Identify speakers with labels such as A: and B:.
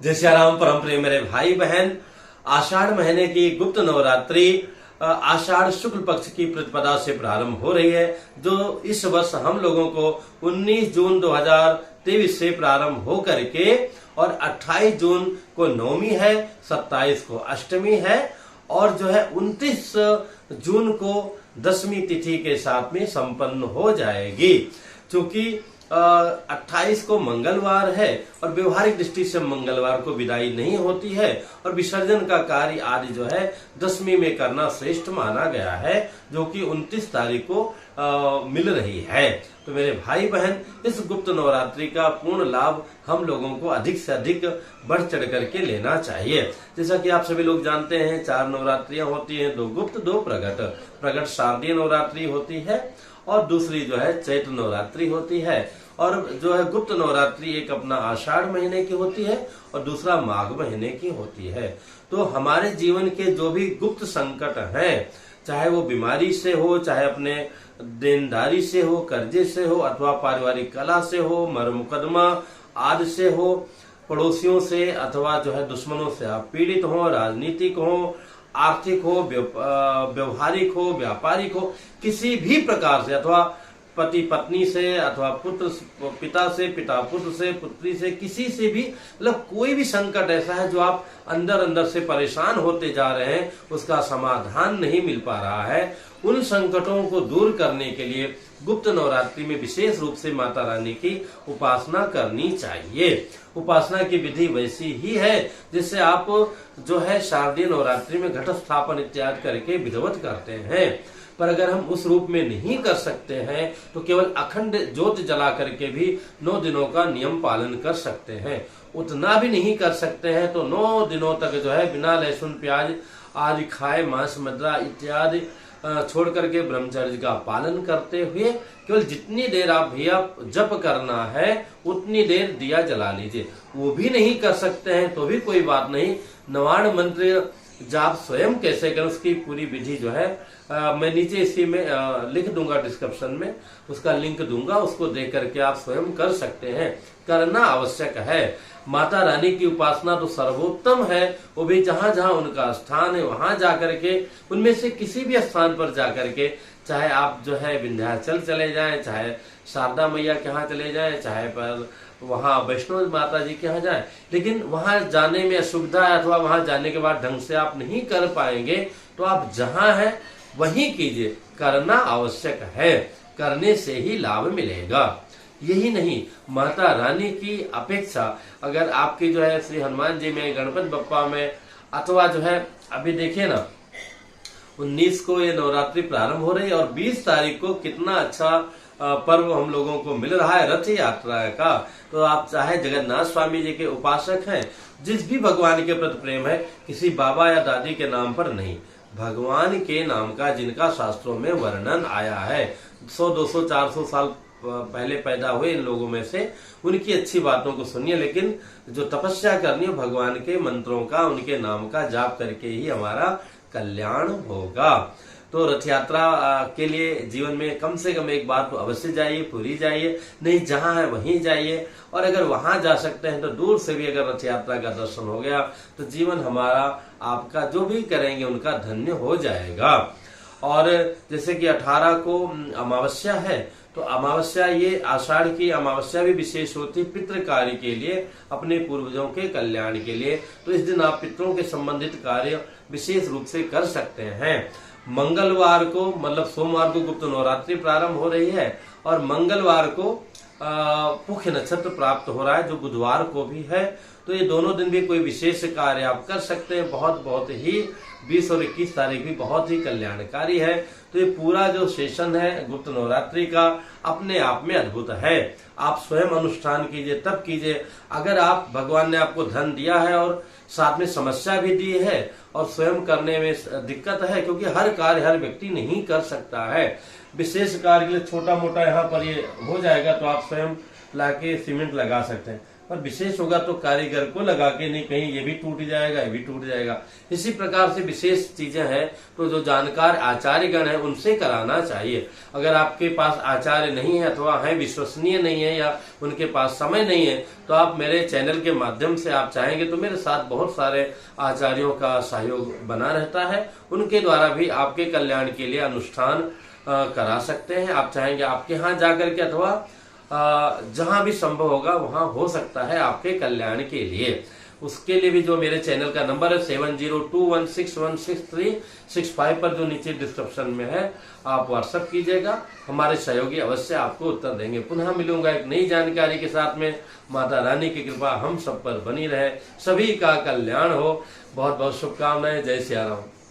A: जय श्री राम। परम प्रिय मेरे भाई बहन, आषाढ़ महीने की गुप्त नवरात्रि आषाढ़ शुक्ल पक्ष की प्रतिपदा से प्रारंभ हो रही है, जो इस वर्ष हम लोगों को 19 जून 2023 से प्रारंभ हो करके और 28 जून को नवमी है, 27 को अष्टमी है और जो है 29 जून को दशमी तिथि के साथ में संपन्न हो जाएगी। क्योंकि 28 को मंगलवार है और व्यवहारिक दृष्टि से मंगलवार को विदाई नहीं होती है और विसर्जन का कार्य आदि जो है दशमी में करना श्रेष्ठ माना गया है, जो कि 29 तारीख को मिल रही है। तो मेरे भाई बहन, इस गुप्त नवरात्रि का पूर्ण लाभ हम लोगों को अधिक से अधिक बढ़ चढ़ करके लेना चाहिए। जैसा कि आप सभी लोग जानते हैं, 4 नवरात्रियां होती हैं, 2 गुप्त 2 प्रगट। प्रगट शारदीय नवरात्रि होती है और दूसरी जो है चैत्र नवरात्रि होती है। और जो है गुप्त नवरात्रि एक अपना आषाढ़ महीने की होती है और दूसरा माघ महीने की होती है। तो हमारे जीवन के जो भी गुप्त संकट हैं, चाहे वो बीमारी से हो, चाहे अपने देनदारी से हो, कर्जे से हो, अथवा पारिवारिक कलह से हो, मर मुकदमा आदि से हो, पड़ोसियों से अथवा जो है दुश्मनों से आप पीड़ित हो, राजनीतिक हो, आर्थिक हो, व्यवहारिक हो, व्यापारिक हो, किसी भी प्रकार से, अथवा पति पत्नी से, अथवा पुत्र पिता से, पिता पुत्र से, पुत्री से, किसी से भी, मतलब कोई भी संकट ऐसा है जो आप अंदर अंदर से परेशान होते जा रहे हैं, उसका समाधान नहीं मिल पा रहा है, उन संकटों को दूर करने के लिए गुप्त नवरात्रि में विशेष रूप से माता रानी की उपासना करनी चाहिए। उपासना की विधि वैसी ही है जिससे आप जो है शारदीय नवरात्रि में घट स्थापन इत्यादि करके विधिवत करते हैं। पर अगर हम उस रूप में नहीं कर सकते हैं तो केवल अखंड ज्योत जला करके भी 9 दिनों का नियम पालन कर सकते हैं। उतना भी नहीं कर सकते हैं तो 9 दिनों तक जो है बिना लहसुन प्याज आदि खाए, मांस मदिरा इत्यादि छोड़ करके ब्रह्मचर्य का पालन करते हुए केवल जितनी देर आप भैया जप करना है उतनी देर दिया जला लीजिए। वो भी नहीं कर सकते हैं तो भी कोई बात नहीं, नवाण मंत्र जाप स्वयं कैसे करें उसकी पूरी विधि जो है मैं नीचे इसी में लिख दूंगा, डिस्क्रिप्शन में उसका लिंक दूंगा, उसको देख करके आप स्वयं कर सकते हैं। करना आवश्यक है। माता रानी की उपासना तो सर्वोत्तम है, वो भी जहां जहां उनका स्थान है वहां जाकर के, उनमें से किसी भी स्थान पर जाकर के, चाहे आप जो है विंध्याचल चले जाएं, चाहे शारदा मैया के यहाँ चले जाएं, चाहे पर वहां वैष्णो माता जी के यहाँ जाएं, लेकिन वहां जाने में असुविधा है अथवा वहां जाने के बाद ढंग से आप नहीं कर पाएंगे तो आप जहां हैं वहीं कीजिए। करना आवश्यक है, करने से ही लाभ मिलेगा। यही नहीं, माता रानी की अपेक्षा अगर आपकी जो है श्री हनुमान जी में, गणपति बप्पा में, अथवा जो है अभी देखिए ना 19 को ये नवरात्रि प्रारंभ हो रही है और 20 तारीख को कितना अच्छा पर्व हम लोगों को मिल रहा है रथ यात्रा का। तो आप चाहे जगन्नाथ स्वामी जी के उपासक हैं, जिस भी भगवान के प्रति प्रेम है, किसी बाबा या दादी के नाम पर नहीं, भगवान के नाम का जिनका शास्त्रों में वर्णन आया है, 100, 200, 400 साल पहले पैदा हुए इन लोगों में से, उनकी अच्छी बातों को सुनिए। लेकिन जो तपस्या करनी है भगवान के मंत्रों का, उनके नाम का जाप करके ही हमारा कल्याण होगा। तो रथ यात्रा के लिए जीवन में कम से कम एक बार तो अवश्य जाइए, पूरी जाइए, नहीं जहां है वहीं जाइए। और अगर वहां जा सकते हैं तो दूर से भी अगर रथ यात्रा का दर्शन हो गया तो जीवन हमारा, आपका जो भी करेंगे उनका धन्य हो जाएगा। और जैसे कि 18 को अमावस्या है, तो अमावस्या, ये आषाढ़ की अमावस्या भी विशेष होती है पितृ कार्य के लिए, अपने पूर्वजों के कल्याण के लिए। तो इस दिन आप पितरों के संबंधित कार्य विशेष रूप से कर सकते हैं। मंगलवार को, मतलब सोमवार को गुप्त नवरात्रि प्रारंभ हो रही है और मंगलवार को पुष्य नक्षत्र प्राप्त हो रहा है, जो बुधवार को भी है। तो ये दोनों दिन भी कोई विशेष कार्य आप कर सकते हैं। बहुत ही 20 और 21 तारीख भी बहुत ही कल्याणकारी है। तो ये पूरा जो सेशन है गुप्त नवरात्रि का अपने आप में अद्भुत है। आप स्वयं अनुष्ठान कीजिए, तब कीजिए अगर आप, भगवान ने आपको धन दिया है और साथ में समस्या भी दी है और स्वयं करने में दिक्कत है, क्योंकि हर कार्य हर व्यक्ति नहीं कर सकता है। विशेष कार्य के लिए छोटा मोटा यहाँ पर ये हो जाएगा तो आप स्वयं लाके सीमेंट लगा सकते हैं, और विशेष होगा तो कारीगर को लगा के, नहीं कहीं ये भी टूट जाएगा, ये भी टूट जाएगा। इसी प्रकार से विशेष चीजें हैं तो जो जानकार आचार्यगण है उनसे कराना चाहिए। अगर आपके पास आचार्य नहीं है अथवा है विश्वसनीय नहीं है या उनके पास समय नहीं है तो आप मेरे चैनल के माध्यम से आप चाहेंगे तो मेरे साथ बहुत सारे आचार्यों का सहयोग बना रहता है, उनके द्वारा भी आपके कल्याण के लिए अनुष्ठान करा सकते हैं। आप चाहेंगे आपके यहाँ जाकर के अथवा जहां भी संभव होगा वहां हो सकता है आपके कल्याण के लिए। उसके लिए भी जो मेरे चैनल का नंबर है 7021616365 पर जो नीचे डिस्क्रिप्शन में है आप व्हाट्सएप कीजिएगा, हमारे सहयोगी अवश्य आपको उत्तर देंगे। पुनः मिलूंगा एक नई जानकारी के साथ में। माता रानी की कृपा हम सब पर बनी रहे, सभी का कल्याण हो। बहुत बहुत शुभकामनाएं। जय सिया राम।